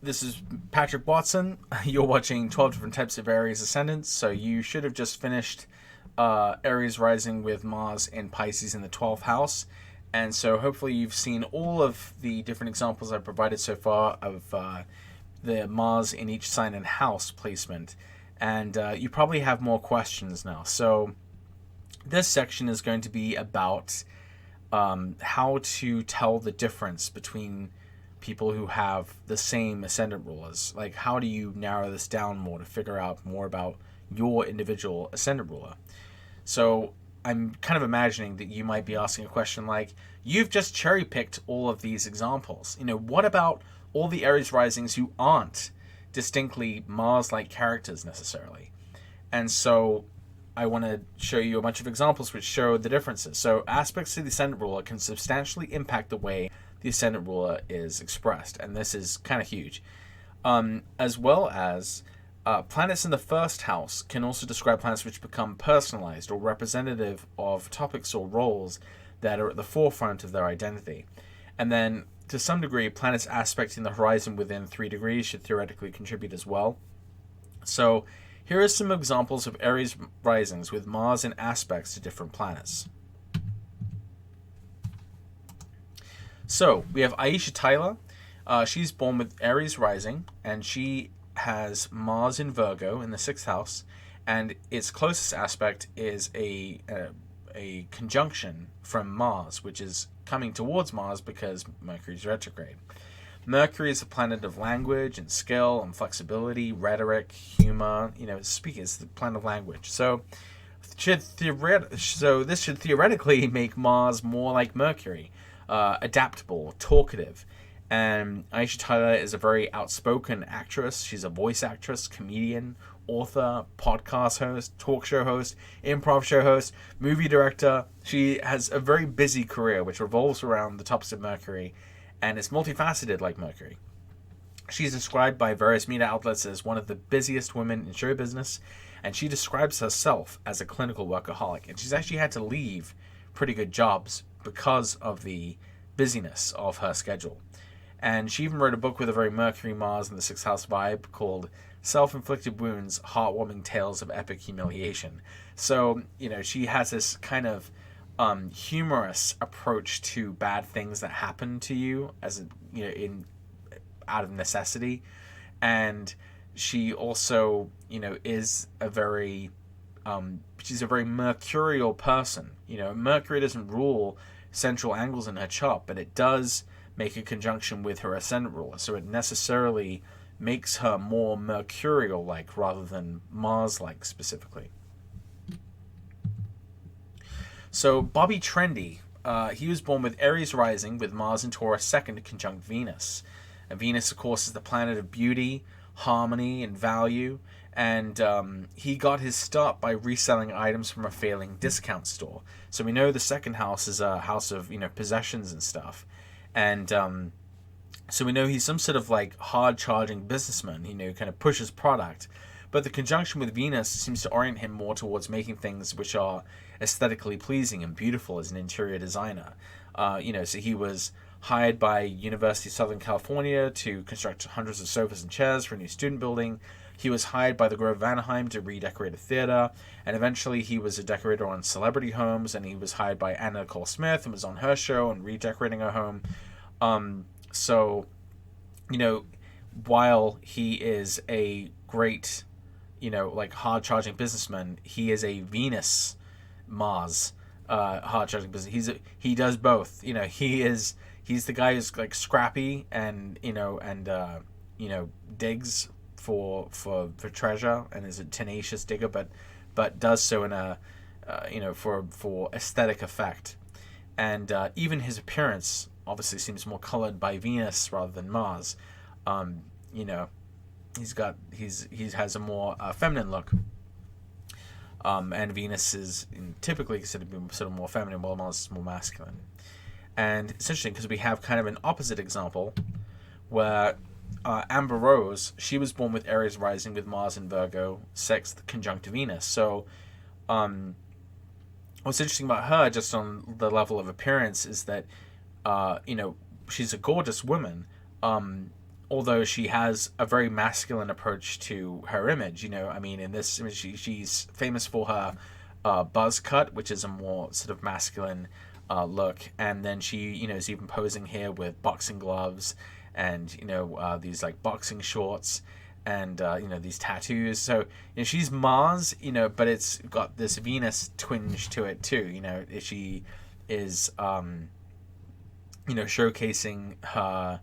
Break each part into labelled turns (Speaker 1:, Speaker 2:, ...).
Speaker 1: This is Patrick Watson. You're watching 12 different types of Aries ascendants. So you should have just finished Aries Rising with Mars in Pisces in the 12th house. And so hopefully you've seen all of the different examples I've provided so far of the Mars in each sign and house placement. And you probably have more questions now. So this section is going to be about how to tell the difference between people who have the same ascendant rulers. Like, how do you narrow this down more to figure out more about your individual ascendant ruler? So I'm kind of imagining that you might be asking a question like, you've just cherry picked all of these examples. What about all the Aries risings who aren't distinctly Mars-like characters necessarily? And so I want to show you a bunch of examples which show the differences. So aspects of the ascendant ruler can substantially impact the way the ascendant ruler is expressed, and this is kind of huge. As well as planets in the first house can also describe planets which become personalized or representative of topics or roles that are at the forefront of their identity. And then, to some degree, planets aspecting the horizon within 3 degrees should theoretically contribute as well. So here are some examples of Aries risings with Mars in aspects to different planets. So we have Aisha Tyler. She's born with Aries rising, and she has Mars in Virgo in the 6th house, and its closest aspect is a conjunction from Mars, which is coming towards Mars because Mercury's retrograde. Mercury is the planet of language and skill and flexibility, rhetoric, humor. Speaking is the planet of language. So this should theoretically make Mars more like Mercury, adaptable, talkative. And Aisha Tyler is a very outspoken actress. She's a voice actress, comedian, author, podcast host, talk show host, improv show host, movie director. She has a very busy career which revolves around the topics of Mercury, and it's multifaceted like Mercury. She's described by various media outlets as one of the busiest women in show business, and she describes herself as a clinical workaholic. And she's actually had to leave pretty good jobs because of the busyness of her schedule. And she even wrote a book with a very Mercury, Mars, and the 6th house vibe called Self-Inflicted Wounds, Heartwarming Tales of Epic Humiliation. So, she has this kind of humorous approach to bad things that happen to you out of necessity. And she also, is a very she's a very mercurial person. Mercury doesn't rule central angles in her chart, but it does make a conjunction with her ascendant ruler, so it necessarily makes her more mercurial-like rather than Mars-like specifically. So Bobby Trendy, he was born with Aries rising with Mars in Taurus 2nd conjunct Venus. And Venus, of course, is the planet of beauty, harmony, and value. And he got his start by reselling items from a failing discount store. So we know the 2nd house is a house of possessions and stuff. And so we know he's some sort of like hard-charging businessman, kind of pushes product. But the conjunction with Venus seems to orient him more towards making things which are aesthetically pleasing and beautiful as an interior designer. So he was hired by University of Southern California to construct hundreds of sofas and chairs for a new student building. He was hired by the Grove of Anaheim to redecorate a theater, and eventually he was a decorator on celebrity homes, and he was hired by Anna Nicole Smith and was on her show and redecorating her home. While he is a great, hard-charging businessman, he is a Venus Mars hard-charging business. He does both. He's the guy who's like scrappy and digs for treasure and is a tenacious digger, but does so in a for aesthetic effect. And even his appearance obviously seems more colored by Venus rather than Mars. He has a more feminine look. And Venus is typically considered to be sort of more feminine, while Mars is more masculine. And it's interesting because we have kind of an opposite example where Amber Rose, she was born with Aries rising with Mars in Virgo, 6th conjunct Venus. So what's interesting about her, just on the level of appearance, is that she's a gorgeous woman, although she has a very masculine approach to her image. I mean, in this image, she's famous for her buzz cut, which is a more sort of masculine look, and then she, is even posing here with boxing gloves and these like boxing shorts and these tattoos. So she's Mars, but it's got this Venus twinge to it too. She is showcasing her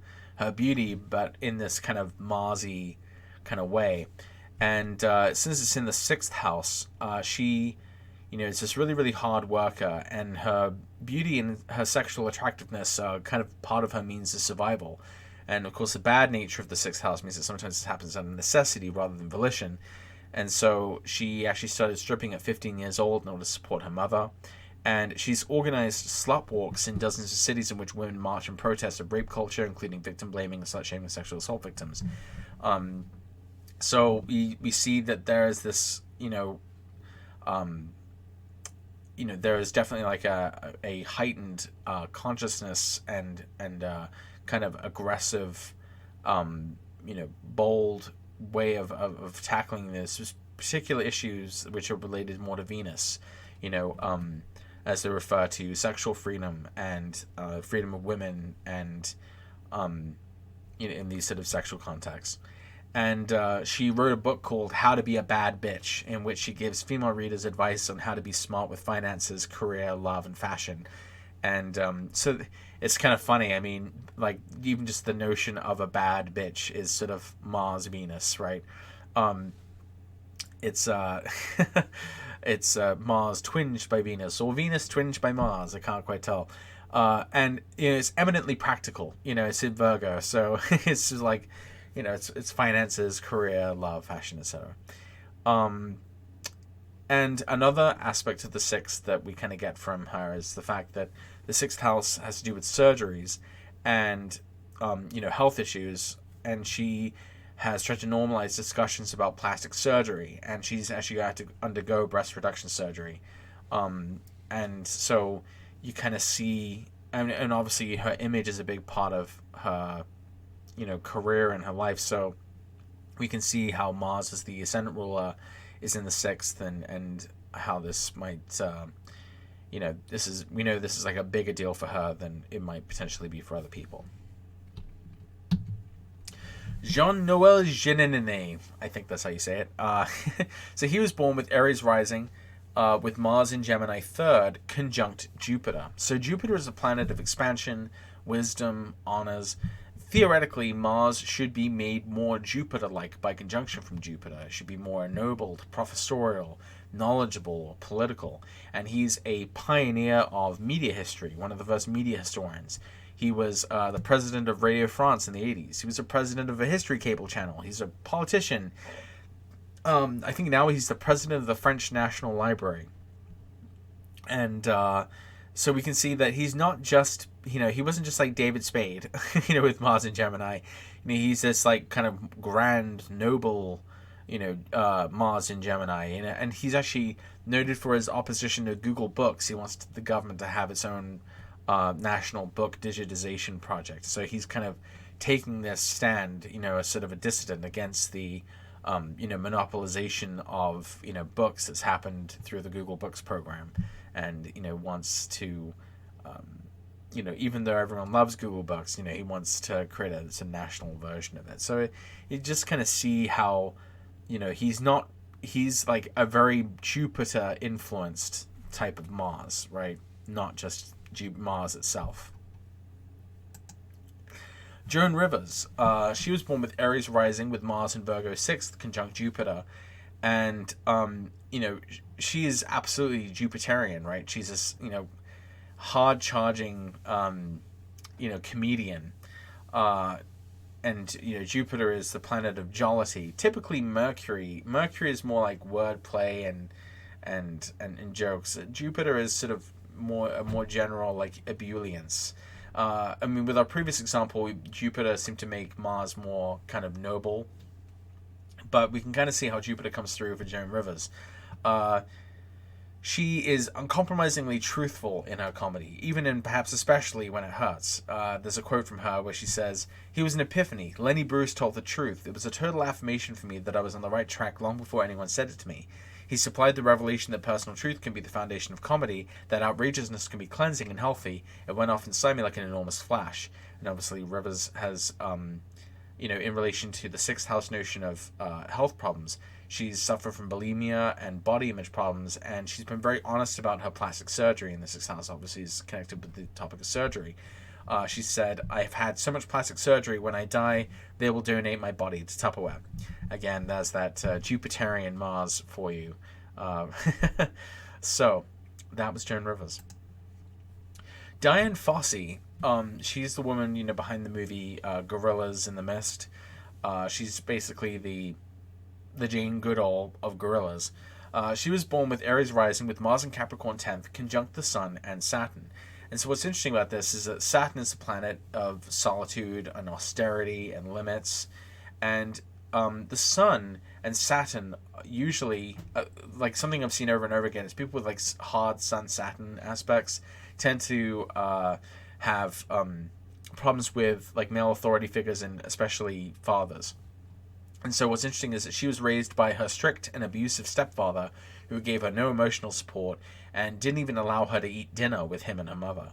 Speaker 1: beauty, but in this kind of Marsy kind of way. And since it's in the sixth house, she, is this really, really hard worker, and her beauty and her sexual attractiveness are kind of part of her means of survival. And of course, the bad nature of the sixth house means that sometimes it happens out of necessity rather than volition. And so she actually started stripping at 15 years old in order to support her mother. And she's organized slut walks in dozens of cities in which women march and protest of rape culture, including victim blaming and slut shaming sexual assault victims. So we see that there is this, there is definitely like a heightened consciousness and kind of aggressive, bold way of tackling this particular issues which are related more to Venus, as they refer to sexual freedom and freedom of women and in these sort of sexual contexts. And she wrote a book called How to Be a Bad Bitch, in which she gives female readers advice on how to be smart with finances, career, love, and fashion. And so it's kind of funny. I mean, like, even just the notion of a bad bitch is sort of Mars Venus, right? It's it's Mars twinged by Venus, or Venus twinged by Mars. I can't quite tell. And it's eminently practical. It's in Virgo, so it's just like, it's finances, career, love, fashion, etc. And another aspect of the sixth that we kind of get from her is the fact that the sixth house has to do with surgeries and health issues, and she has tried to normalize discussions about plastic surgery, and she's actually had to undergo breast reduction surgery. And so you kind of see, and obviously her image is a big part of her, career and her life. So we can see how Mars as the Ascendant Ruler is in the sixth, and how this might, this is like a bigger deal for her than it might potentially be for other people. Jean-Noel Jeanneney, I think that's how you say it. So he was born with Aries Rising, with Mars in Gemini third, conjunct Jupiter. So Jupiter is a planet of expansion, wisdom, honors. Theoretically, Mars should be made more Jupiter-like by conjunction from Jupiter. It should be more ennobled, professorial, knowledgeable, or political. And he's a pioneer of media history, one of the first media historians. He was the president of Radio France in the 80s. He was a president of a history cable channel. He's a politician. I think now he's the president of the French National Library. And so we can see that he's not just, he wasn't just like David Spade, with Mars and Gemini. He's this like kind of grand, noble, Mars in Gemini. And he's actually noted for his opposition to Google Books. He wants the government to have its own national book digitization project. So he's kind of taking this stand, as sort of a dissident against the, monopolization of, books that's happened through the Google Books program. And, wants to, even though everyone loves Google Books, he wants to create a national version of it. So you just kind of see how, he's like a very Jupiter influenced type of Mars, right? Not just Mars itself. Joan Rivers, she was born with Aries Rising, with Mars in Virgo 6th, conjunct Jupiter. And, she is absolutely Jupiterian, right? She's this, hard-charging, comedian. And, Jupiter is the planet of jollity. Typically Mercury is more like wordplay and jokes. Jupiter is sort of a more general, like, ebullience. With our previous example, Jupiter seemed to make Mars more kind of noble, but we can kind of see how Jupiter comes through for Joan Rivers. She is uncompromisingly truthful in her comedy, even and perhaps especially when it hurts. There's a quote from her where she says, "He was an epiphany. Lenny Bruce told the truth. It was a total affirmation for me that I was on the right track long before anyone said it to me. He supplied the revelation that personal truth can be the foundation of comedy, that outrageousness can be cleansing and healthy. It went off inside me like an enormous flash." And obviously Rivers has, in relation to the sixth house notion of health problems, she's suffered from bulimia and body image problems, and she's been very honest about her plastic surgery. And the sixth house obviously is connected with the topic of surgery. She said, "I've had so much plastic surgery, when I die, they will donate my body to Tupperware." Again, there's that Jupiterian Mars for you. So, that was Joan Rivers. Dian Fossey, she's the woman, behind the movie Gorillas in the Mist. She's basically the Jane Goodall of Gorillas. She was born with Aries Rising, with Mars and Capricorn 10th, conjunct the Sun and Saturn. And so what's interesting about this is that Saturn is the planet of solitude and austerity and limits. And the Sun and Saturn usually, like something I've seen over and over again, is people with like hard Sun-Saturn aspects tend to have problems with like male authority figures and especially fathers. And so what's interesting is that she was raised by her strict and abusive stepfather, who gave her no emotional support and didn't even allow her to eat dinner with him and her mother.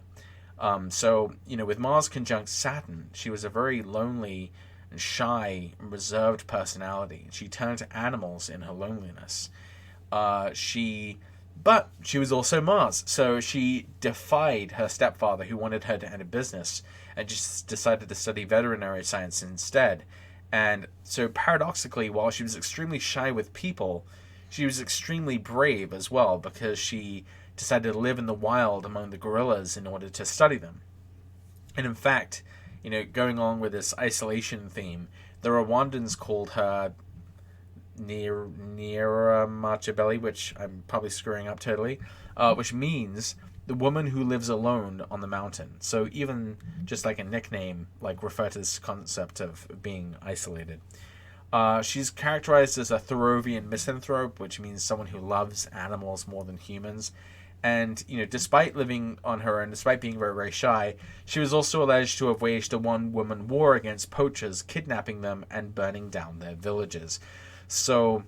Speaker 1: So, with Mars conjunct Saturn, she was a very lonely and shy, reserved personality. She turned to animals in her loneliness. But she was also Mars, so she defied her stepfather, who wanted her to enter business, and just decided to study veterinary science instead. And so paradoxically, while she was extremely shy with people, she was extremely brave as well, because she decided to live in the wild among the gorillas in order to study them. And in fact, going along with this isolation theme, the Rwandans called her Nira Machabeli, which I'm probably screwing up totally, which means the woman who lives alone on the mountain. So even just like a nickname, like refer to this concept of being isolated. She's characterized as a Thoreauvian misanthrope, which means someone who loves animals more than humans. And, despite living on her own, despite being very, very shy, she was also alleged to have waged a one-woman war against poachers, kidnapping them and burning down their villages. So,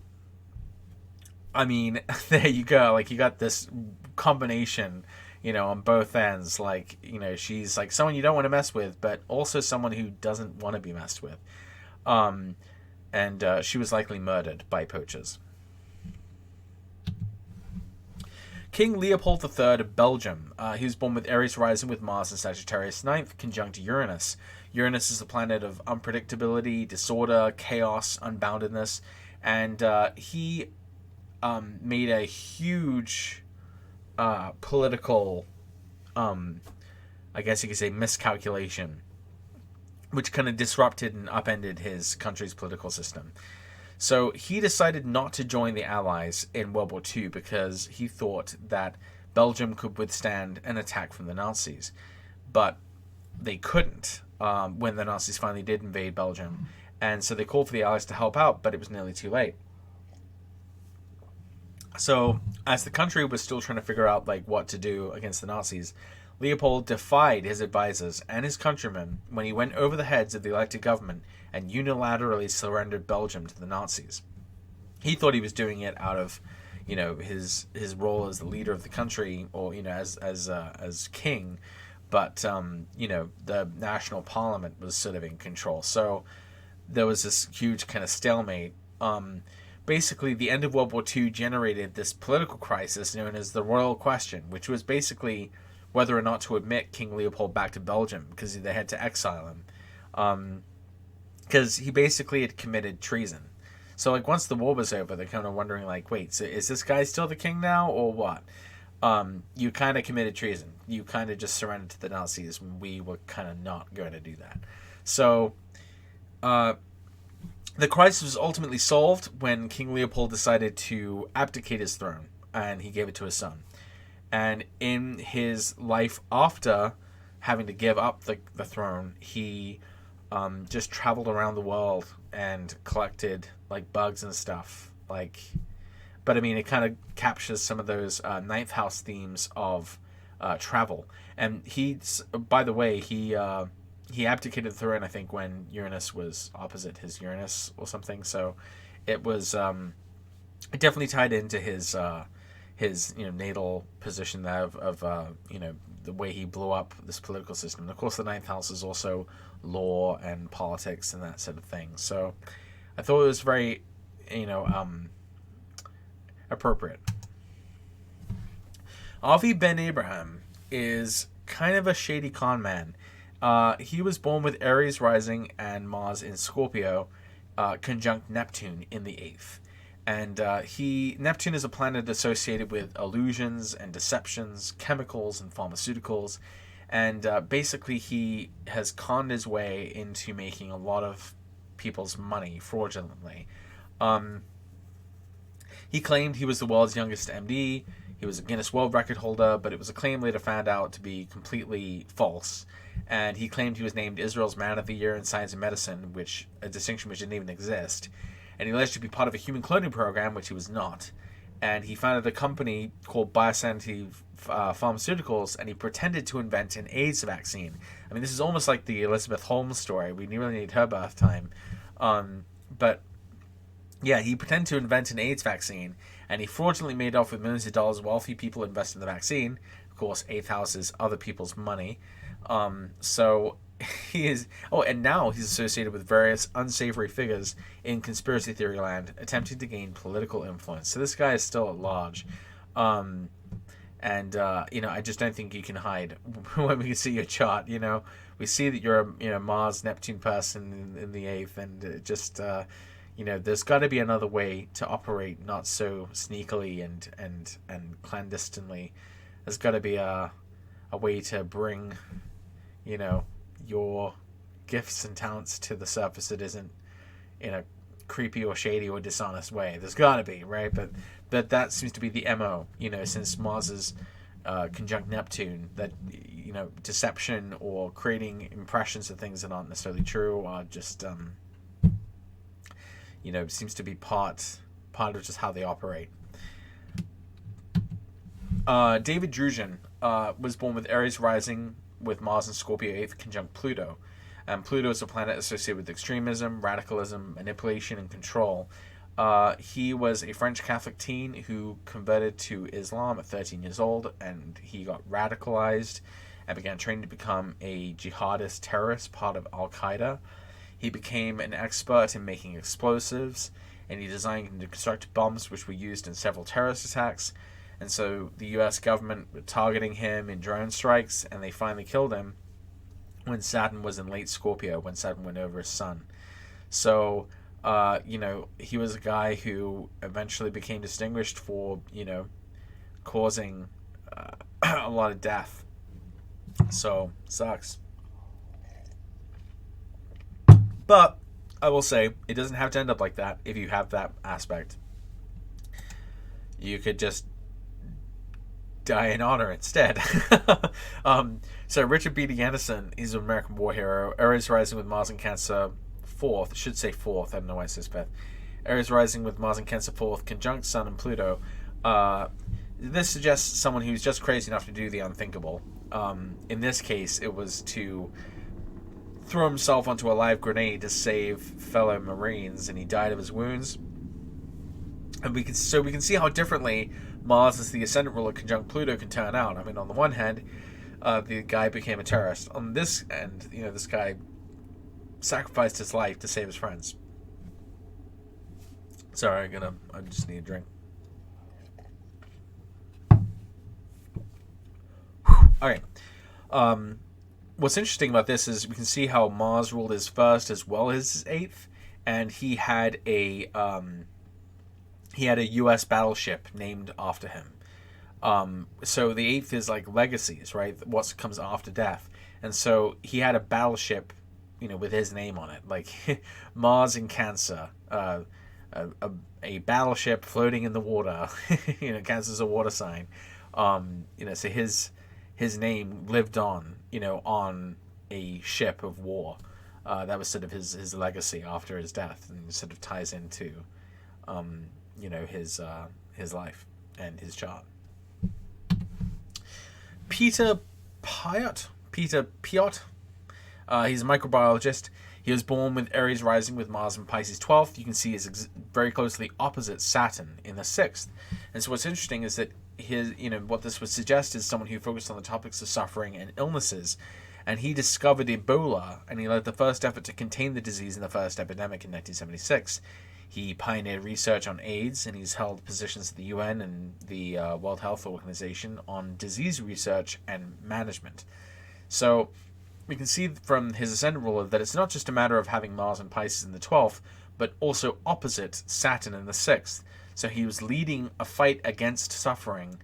Speaker 1: I mean, there you go. Like, you got this combination, on both ends. Like, she's like someone you don't want to mess with, but also someone who doesn't want to be messed with. And she was likely murdered by poachers. King Leopold III of Belgium. He was born with Aries Rising, with Mars and Sagittarius 9th, conjunct Uranus. Uranus is the planet of unpredictability, disorder, chaos, unboundedness. And he made a huge political, I guess you could say, miscalculation, which kind of disrupted and upended his country's political system. So he decided not to join the Allies in World War II because he thought that Belgium could withstand an attack from the Nazis. But they couldn't when the Nazis finally did invade Belgium. And so they called for the Allies to help out, but it was nearly too late. So as the country was still trying to figure out what to do against the Nazis, Leopold defied his advisors and his countrymen when he went over the heads of the elected government and unilaterally surrendered Belgium to the Nazis. He thought he was doing it out of, his role as the leader of the country, or as king, but the national parliament was sort of in control. So there was this huge kind of stalemate. Basically, the end of World War II generated this political crisis known as the Royal Question, which was basically whether or not to admit King Leopold back to Belgium, because they had to exile him. Because he basically had committed treason. So, once the war was over, they're kind of wondering, wait, so is this guy still the king now, or what? You kind of committed treason. You kind of just surrendered to the Nazis when we were kind of not going to do that. So, the crisis was ultimately solved when King Leopold decided to abdicate his throne, and he gave it to his son. And in his life after having to give up the throne, he just traveled around the world and collected bugs and stuff, but I mean, it kind of captures some of those ninth house themes of travel. And by the way, he abdicated the throne, I think, when Uranus was opposite his Uranus or something. So it was it definitely tied into his natal position there of the way he blew up this political system. And of course, the ninth house is also law and politics and that sort of thing. So I thought it was very appropriate. Avi Ben Abraham is kind of a shady con man. He was born with Aries rising and Mars in Scorpio, conjunct Neptune in the 8th. And Neptune is a planet associated with illusions and deceptions, chemicals and pharmaceuticals. And basically he has conned his way into making a lot of people's money fraudulently. He claimed he was the world's youngest MD. He was a Guinness World Record holder, but it was a claim later found out to be completely false. And he claimed he was named Israel's Man of the Year in Science and Medicine, a distinction which didn't even exist. And he alleged to be part of a human cloning program, which he was not. And he founded a company called Biosanity Pharmaceuticals, and he pretended to invent an AIDS vaccine. I mean, this is almost like the Elizabeth Holmes story. We really need her birth time. But yeah, he pretended to invent an AIDS vaccine, and he fraudulently made off with millions of dollars. Wealthy people invest in the vaccine. Of course, 8th house is other people's money. So he is... Oh, and now he's associated with various unsavory figures in conspiracy theory land, attempting to gain political influence. So this guy is still at large. I just don't think you can hide when we see your chart. We see that you're a Mars Neptune person in the 8th, and it just there's got to be another way to operate, not so sneakily and clandestinely. There's got to be a way to bring your gifts and talents to the surface that isn't in a creepy or shady or dishonest way. There's got to be, right? But that seems to be the MO, since Mars is conjunct Neptune, that deception or creating impressions of things that aren't necessarily true are just seems to be part of just how they operate. David Drugeon was born with Aries rising with Mars and Scorpio 8th conjunct Pluto. And Pluto is a planet associated with extremism, radicalism, manipulation, and control. He was a French Catholic teen who converted to Islam at 13 years old, and he got radicalized and began training to become a jihadist terrorist, part of Al-Qaeda. He became an expert in making explosives, and he designed and constructed bombs which were used in several terrorist attacks. And so the U.S. government were targeting him in drone strikes, and they finally killed him when Saturn was in late Scorpio, when Saturn went over his sun. So, he was a guy who eventually became distinguished for, causing a lot of death. So, sucks. But I will say, it doesn't have to end up like that if you have that aspect. You could just die in honor instead. So Richard B. Anderson, he's an American war hero. Aries rising with Mars and Cancer 4th. Should say 4th. I don't know why it says 5th. Aries rising with Mars and Cancer 4th, conjunct Sun and Pluto. This suggests someone who's just crazy enough to do the unthinkable. In this case, it was to throw himself onto a live grenade to save fellow Marines, and he died of his wounds. And we can see how differently Mars as the Ascendant Ruler conjunct Pluto can turn out. I mean, on the one hand, the guy became a terrorist. On this end, this guy sacrificed his life to save his friends. Sorry, I just need a drink. Alright. What's interesting about this is we can see how Mars ruled his 1st as well as his 8th, and he had a U.S. battleship named after him. So the 8th is like legacies, right? What comes after death. And so he had a battleship, with his name on it. Like Mars in Cancer, a battleship floating in the water. Cancer's a water sign. So his name lived on, on a ship of war. That was sort of his legacy after his death, and sort of ties into his his life and his chart. Peter Piot. He's a microbiologist. He was born with Aries rising with Mars in Pisces 12th. You can see he's very closely opposite Saturn in the 6th. And so what's interesting is that what this would suggest is someone who focused on the topics of suffering and illnesses. And he discovered Ebola, and he led the first effort to contain the disease in the first epidemic in 1976. He pioneered research on AIDS, and he's held positions at the UN and the World Health Organization on disease research and management. So we can see from his Ascendant Ruler that it's not just a matter of having Mars and Pisces in the 12th, but also opposite Saturn in the 6th. So he was leading a fight against suffering,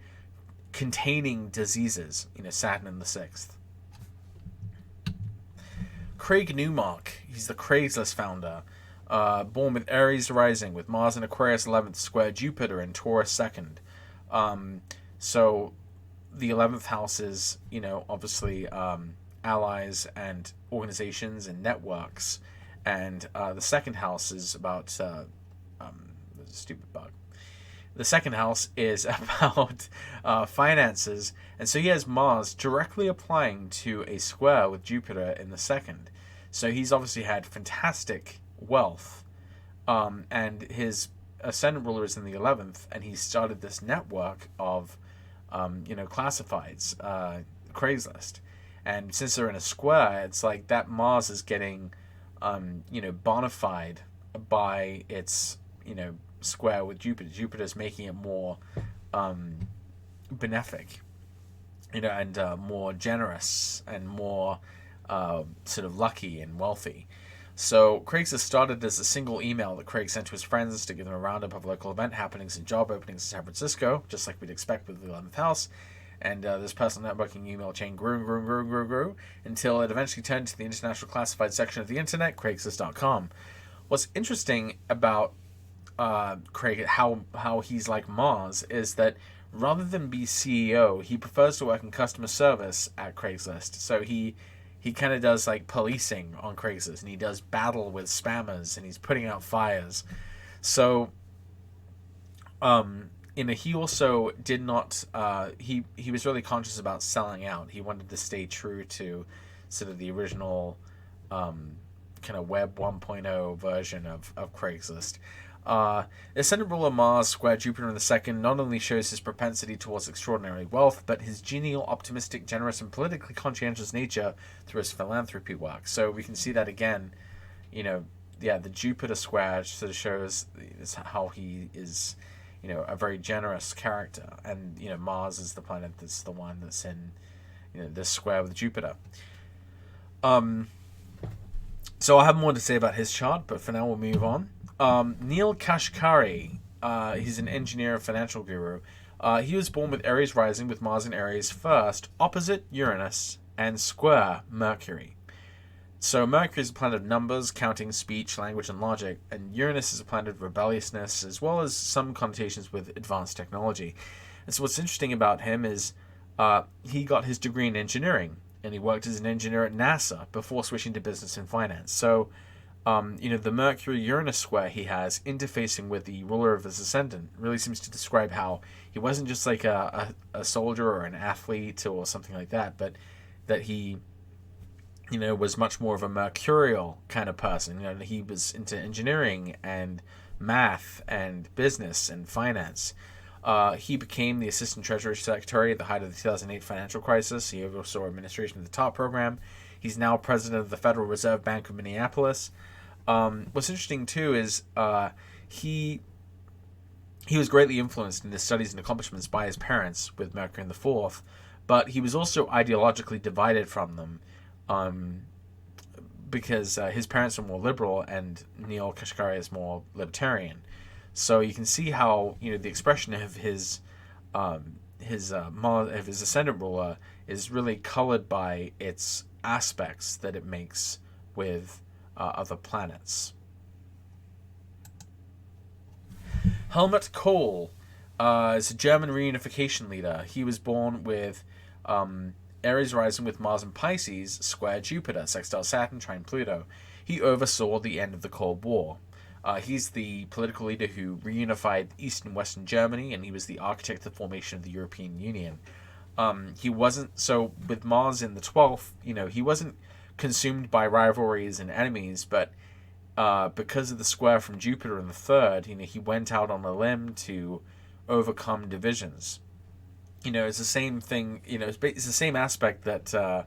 Speaker 1: containing diseases, Saturn in the 6th. Craig Newmark, he's the Craigslist founder. Born with Aries rising, with Mars in Aquarius 11th, square Jupiter in Taurus 2nd. So the 11th house is, obviously allies and organizations and networks. And the second house is about, there's a stupid bug. The second house is about finances. And so he has Mars directly applying to a square with Jupiter in the second. So he's obviously had fantastic wealth, and his Ascendant Ruler is in the 11th, and he started this network of classifieds, Craigslist. And since they're in a square, it's like that Mars is getting bona fide by its square with Jupiter. Jupiter's making it more benefic, and more generous and more sort of lucky and wealthy. So Craigslist started as a single email that Craig sent to his friends to give them a roundup of local event happenings and job openings in San Francisco, just like we'd expect with the 11th house. And this personal networking email chain grew, until it eventually turned to the international classified section of the internet, Craigslist.com. What's interesting about Craig, how he's like Mars, is that rather than be CEO, he prefers to work in customer service at Craigslist. So he kind of does like policing on Craigslist, and he does battle with spammers, and he's putting out fires. So, he also did not. He was really conscious about selling out. He wanted to stay true to sort of the original, kind of Web 1.0 version of Craigslist. Ascendant Ruler Mars square Jupiter in the second not only shows his propensity towards extraordinary wealth, but his genial, optimistic, generous, and politically conscientious nature through his philanthropy work. So we can see that again, the Jupiter square sort of shows how he is, a very generous character. And, Mars is the planet that's the one that's in, this square with Jupiter. So I have more to say about his chart, but for now we'll move on. Neel Kashkari, he's an engineer and financial guru. He was born with Aries rising with Mars in Aries first, opposite Uranus, and square Mercury. So Mercury is a planet of numbers, counting, speech, language, and logic, and Uranus is a planet of rebelliousness, as well as some connotations with advanced technology. And so what's interesting about him is he got his degree in engineering, and he worked as an engineer at NASA before switching to business and finance. So the Mercury-Uranus square he has interfacing with the ruler of his ascendant really seems to describe how he wasn't just like a soldier or an athlete or something like that, but that he, was much more of a mercurial kind of person. He was into engineering and math and business and finance. He became the Assistant Treasury Secretary at the height of the 2008 financial crisis. He oversaw administration of the TOP program. He's now president of the Federal Reserve Bank of Minneapolis. What's interesting too is he was greatly influenced in his studies and accomplishments by his parents with Mercury in the fourth, but he was also ideologically divided from them because his parents are more liberal and Neel Kashkari is more libertarian. So you can see how the expression of his Ascendant Ruler is really colored by its aspects that it makes with other planets. Helmut Kohl is a German reunification leader. He was born with Aries rising with Mars and Pisces, square Jupiter, sextile Saturn, trine Pluto. He oversaw the end of the Cold War. He's the political leader who reunified East and Western Germany, and he was the architect of the formation of the European Union. He wasn't, so with Mars in the 12th, he wasn't consumed by rivalries and enemies, but because of the square from Jupiter in the 3rd, he went out on a limb to overcome divisions. It's the same thing. It's the same aspect that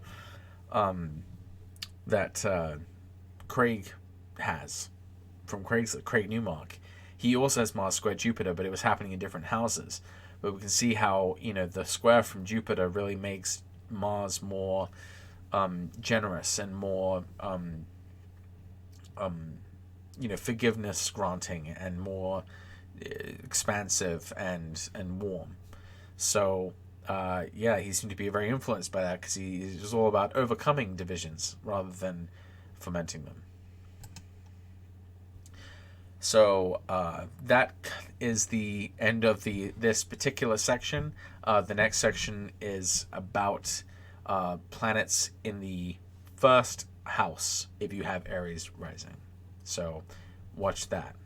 Speaker 1: Craig has from Craig Newmark. He also has Mars square Jupiter, but it was happening in different houses. But we can see how the square from Jupiter really makes Mars more generous and more forgiveness granting and more expansive and warm. So he seemed to be very influenced by that because he was all about overcoming divisions rather than fomenting them. So that is the end of this particular section. The next section is about planets in the 1st house if you have Aries rising. So watch that.